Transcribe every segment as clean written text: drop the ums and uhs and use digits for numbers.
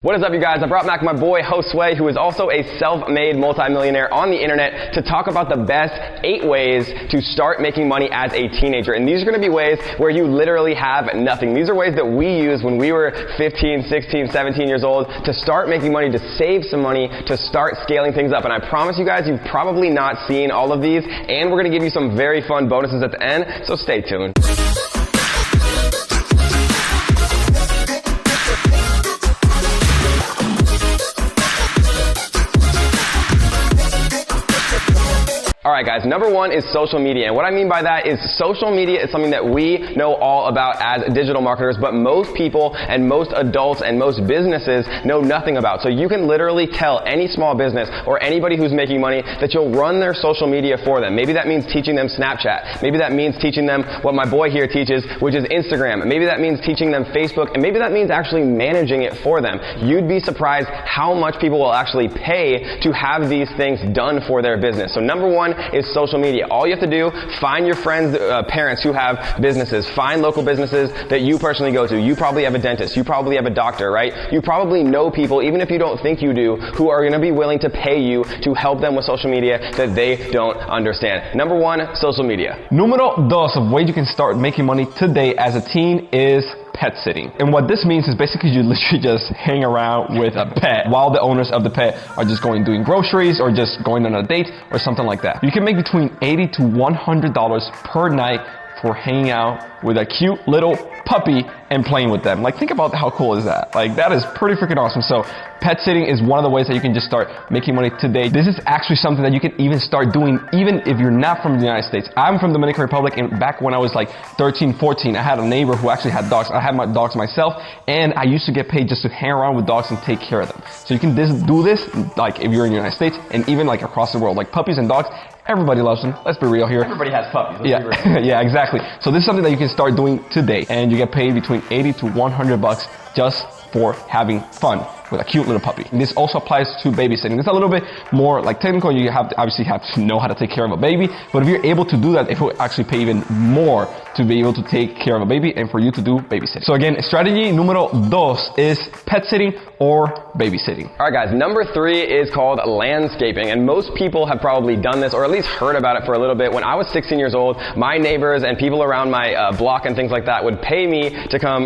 What is up, you guys? I brought back my boy Josue, who is also a self-made multimillionaire on the internet, to talk about the best 8 ways to start making money as a teenager. And these are going to be ways where you literally have nothing. These are ways that we used when we were 15, 16, 17 years old to start making money, to save some money, to start scaling things up. And I promise you guys, you've probably not seen all of these, and we're going to give you some very fun bonuses at the end, so stay tuned. Alright guys, number 1 is social media. And what I mean by that is social media is something that we know all about as digital marketers, but most people and most adults and most businesses know nothing about. So you can literally tell any small business or anybody who's making money that you'll run their social media for them. Maybe that means teaching them Snapchat. Maybe that means teaching them what my boy here teaches, which is Instagram. Maybe that means teaching them Facebook, and maybe that means actually managing it for them. You'd be surprised how much people will actually pay to have these things done for their business. So number 1 is social media. All you have to do, find your friends, parents who have businesses. Find local businesses that you personally go to. You probably have a dentist. You probably have a doctor, right? You probably know people, even if you don't think you do, who are going to be willing to pay you to help them with social media that they don't understand. Number 1, social media. Número 2 of ways you can start making money today as a teen is pet sitting. And what this means is basically you literally just hang around with a pet while the owners of the pet are just doing groceries or just going on a date or something like that. You can make between $80 to $100 per night for hanging out with a cute little puppy and playing with them. Like, think about how cool is that? Like, that is pretty freaking awesome. So pet sitting is one of the ways that you can just start making money today. This is actually something that you can even start doing even if you're not from the United States. I'm from the Dominican Republic, and back when I was like 13, 14, I had a neighbor who actually had dogs. I had my dogs myself, and I used to get paid just to hang around with dogs and take care of them. So you can do this like if you're in the United States and even like across the world. Like puppies and dogs, everybody loves them. Let's be real here. Everybody has puppies. Yeah, yeah, exactly. So this is something that you can start doing today, and you get paid between $80 to $100 just for having fun with a cute little puppy. And this also applies to babysitting. It's a little bit more like technical. You obviously have to know how to take care of a baby, but if you're able to do that, it will actually pay even more to be able to take care of a baby and for you to do babysitting. So again, strategy número 2 is pet sitting or babysitting. Alright guys, number 3 is called landscaping, and most people have probably done this or at least heard about it for a little bit. When I was 16 years old, my neighbors and people around my block and things like that would pay me to come,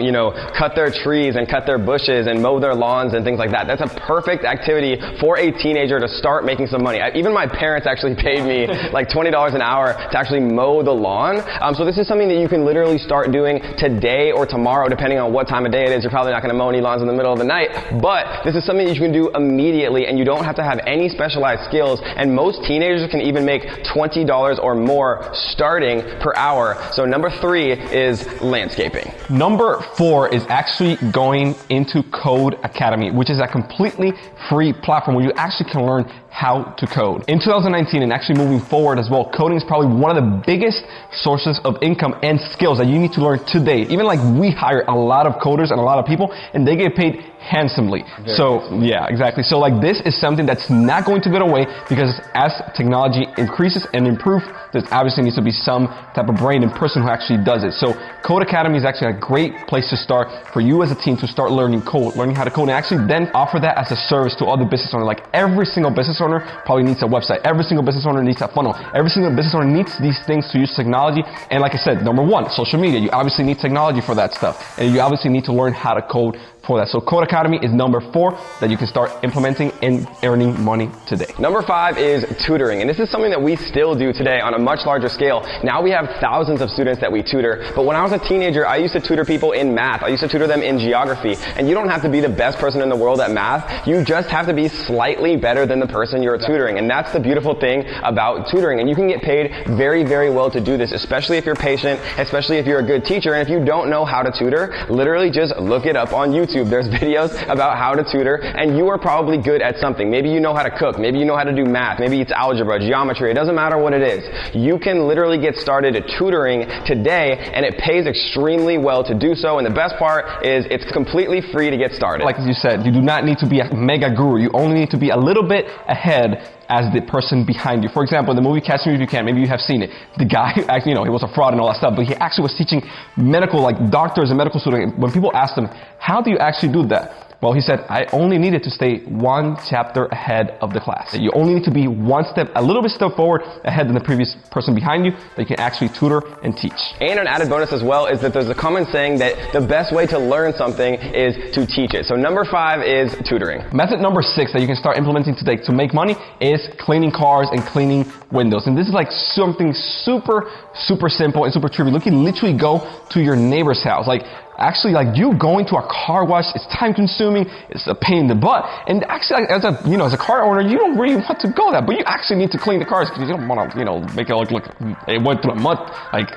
cut their trees and cut their bushes and mow their lawns and things like that. That's a perfect activity for a teenager to start making some money. Even my parents actually paid me like $20 an hour to actually mow the lawn. So this is something that you can literally start doing today or tomorrow, depending on what time of day it is. You're probably not going to mow any lawns in the middle of the night, but this is something that you can do immediately, and you don't have to have any specialized skills. And most teenagers can even make $20 or more starting per hour. So number 3 is landscaping. Number 4 is actually going into Code Academy, which is a completely free platform where you actually can learn how to code. In 2019 and actually moving forward as well, coding is probably one of the biggest sources of income and skills that you need to learn today. Even like we hire a lot of coders and a lot of people, and they get paid handsomely. Yeah, exactly. So like this is something that's not going to go away, because as technology increases and improves, there obviously needs to be some type of brain and person who actually does it. So Code Academy is actually a great place to start for you as a teen to start learning code, learning how to code, and actually then offer that as a service to other business owners. Like every single business owner probably needs a website. Every single business owner needs a funnel. Every single business owner needs these things to use technology. And like I said, number 1, social media. You obviously need technology for that stuff. And you obviously need to learn how to code for that. So Code Academy is number 4 that you can start implementing and earning money today. Number 5 is tutoring, and this is something that we still do today on a much larger scale. Now we have thousands of students that we tutor, but when I was a teenager, I used to tutor people in math. I used to tutor them in geography, and you don't have to be the best person in the world at math. You just have to be slightly better than the person you're tutoring, and that's the beautiful thing about tutoring. And you can get paid very, very well to do this, especially if you're patient, especially if you're a good teacher. And if you don't know how to tutor, literally just look it up on YouTube. There's videos about how to tutor, and you are probably good at something. Maybe you know how to cook, maybe you know how to do math, maybe it's algebra, geometry, it doesn't matter what it is. You can literally get started at tutoring today, and it pays extremely well to do so, and the best part is it's completely free to get started. Like you said, you do not need to be a mega guru. You only need to be a little bit ahead as the person behind you. For example, in the movie Catch Me If You Can, maybe you have seen it. The guy, actually, he was a fraud and all that stuff, but he actually was teaching medical, like doctors and medical students. When people asked him, how do you actually do that? Well, he said, I only needed to stay one chapter ahead of the class. You only need to be one step, a little bit step forward ahead than the previous person behind you that you can actually tutor and teach. And an added bonus as well is that there's a common saying that the best way to learn something is to teach it. So number 5 is tutoring. Method number 6 that you can start implementing today to make money is cleaning cars and cleaning windows. And this is like something super simple and super trivial. You can literally go to your neighbor's house. Actually, you going to a car wash, it's time consuming, it's a pain in the butt. And actually, as a car owner, you don't really want to go that, but you actually need to clean the cars because you don't want to, make it look like it went through a mud.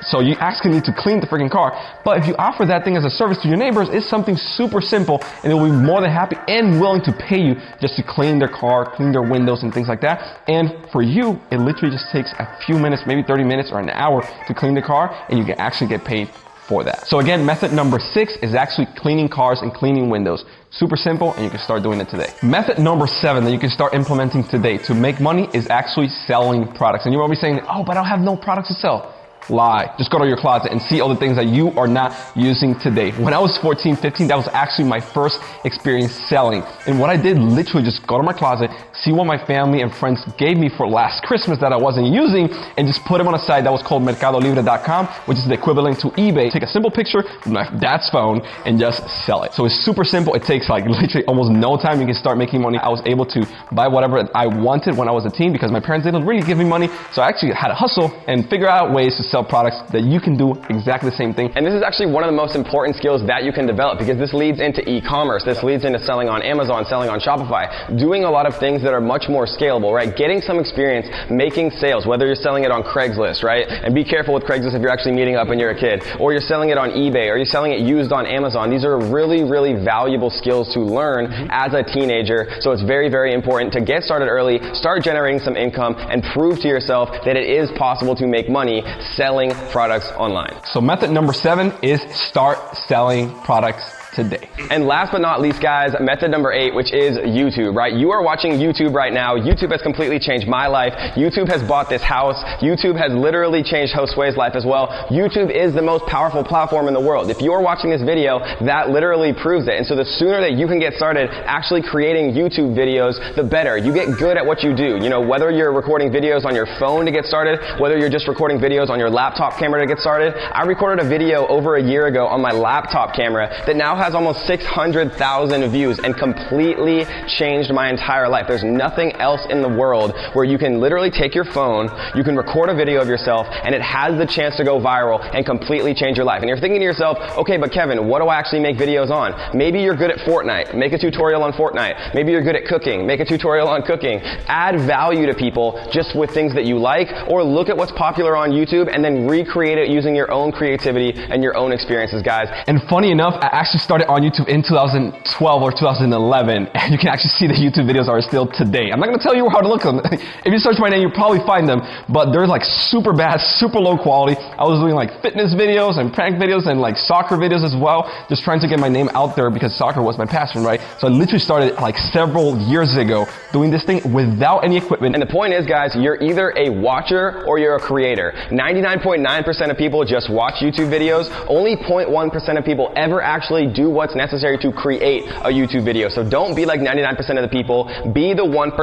So you actually need to clean the freaking car. But if you offer that thing as a service to your neighbors, it's something super simple, and they'll be more than happy and willing to pay you just to clean their car, clean their windows and things like that. And for you, it literally just takes a few minutes, maybe 30 minutes or an hour to clean the car, and you can actually get paid for that. So again, method number 6 is actually cleaning cars and cleaning windows. Super simple, and you can start doing it today. Method number 7 that you can start implementing today to make money is actually selling products. And you will be saying, oh, but I don't have no products to sell. Lie. Just go to your closet and see all the things that you are not using today. When I was 14, 15, that was actually my first experience selling. And what I did, literally just go to my closet, see what my family and friends gave me for last Christmas that I wasn't using, and just put them on a site that was called mercadolibre.com, which is the equivalent to eBay. Take a simple picture with my dad's phone and just sell it. So it's super simple. It takes literally almost no time. You can start making money. I was able to buy whatever I wanted when I was a teen because my parents didn't really give me money. So I actually had to hustle and figure out ways to sell products that you can do exactly the same thing. And this is actually one of the most important skills that you can develop because this leads into e-commerce. This leads into selling on Amazon, selling on Shopify, doing a lot of things that are much more scalable, right? Getting some experience making sales, whether you're selling it on Craigslist, right? And be careful with Craigslist if you're actually meeting up when you're a kid, or you're selling it on eBay, or you're selling it used on Amazon. These are really valuable skills to learn as a teenager. So it's very important to get started early, start generating some income, and prove to yourself that it is possible to make money selling products online. So method number 7 is start selling products today. And last but not least, guys, method number 8, which is YouTube, right? You are watching YouTube right now. YouTube has completely changed my life. YouTube has bought this house. YouTube has literally changed Josue's life as well. YouTube is the most powerful platform in the world. If you're watching this video, that literally proves it. And so the sooner that you can get started actually creating YouTube videos, the better. You get good at what you do. Whether you're recording videos on your phone to get started, whether you're just recording videos on your laptop camera to get started. I recorded a video over a year ago on my laptop camera that now has almost 600,000 views and completely changed my entire life. There's nothing else in the world where you can literally take your phone, you can record a video of yourself, and it has the chance to go viral and completely change your life. And you're thinking to yourself, okay, but Kevin, what do I actually make videos on? Maybe you're good at Fortnite. Make a tutorial on Fortnite. Maybe you're good at cooking. Make a tutorial on cooking. Add value to people just with things that you like, or look at what's popular on YouTube and then recreate it using your own creativity and your own experiences, guys. And funny enough, I actually started on YouTube in 2012 or 2011, and you can actually see the YouTube videos are still today. I'm not going to tell you how to look them. If you search my name, you'll probably find them, but they're super bad, super low quality. I was doing fitness videos and prank videos and soccer videos as well, just trying to get my name out there because soccer was my passion, right? So I literally started several years ago doing this thing without any equipment. And the point is, guys, you're either a watcher or you're a creator. 99.9% of people just watch YouTube videos. Only 0.1% of people ever actually do what's necessary to create a YouTube video. So don't be like 99% of the people. Be the 1%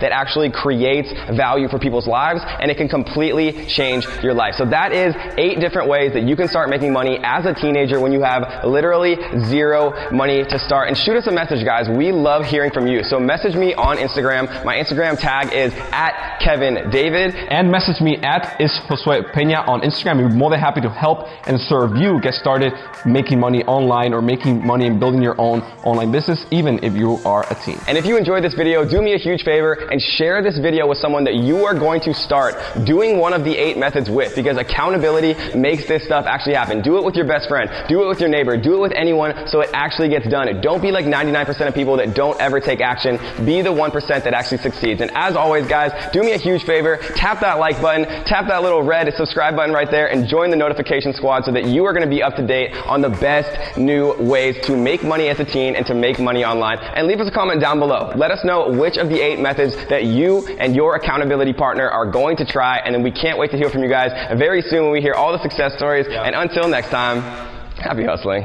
that actually creates value for people's lives, and it can completely change your life. So that is 8 different ways that you can start making money as a teenager when you have literally zero money to start. And shoot us a message, guys. We love hearing from you. So message me on Instagram. My Instagram tag is @KevinDavid. And message me at @Josue on Instagram. We're more than happy to help and serve you get started making money online or making money and building your own online business, even if you are a teen. And if you enjoyed this video, do me a huge favor and share this video with someone that you are going to start doing one of the 8 methods with, because accountability makes this stuff actually happen. Do it with your best friend. Do it with your neighbor. Do it with anyone so it actually gets done. Don't be like 99% of people that don't ever take action. Be the 1% that actually succeeds. And as always, guys, do me a huge favor. Tap that like button. Tap that little red subscribe button right there and join the notification squad so that you are going to be up to date on the best new ways to make money as a teen and to make money online. And leave us a comment down below. Let us know which of the 8 methods that you and your accountability partner are going to try, and then we can't wait to hear from you guys very soon when we hear all the success stories. And until next time, happy hustling.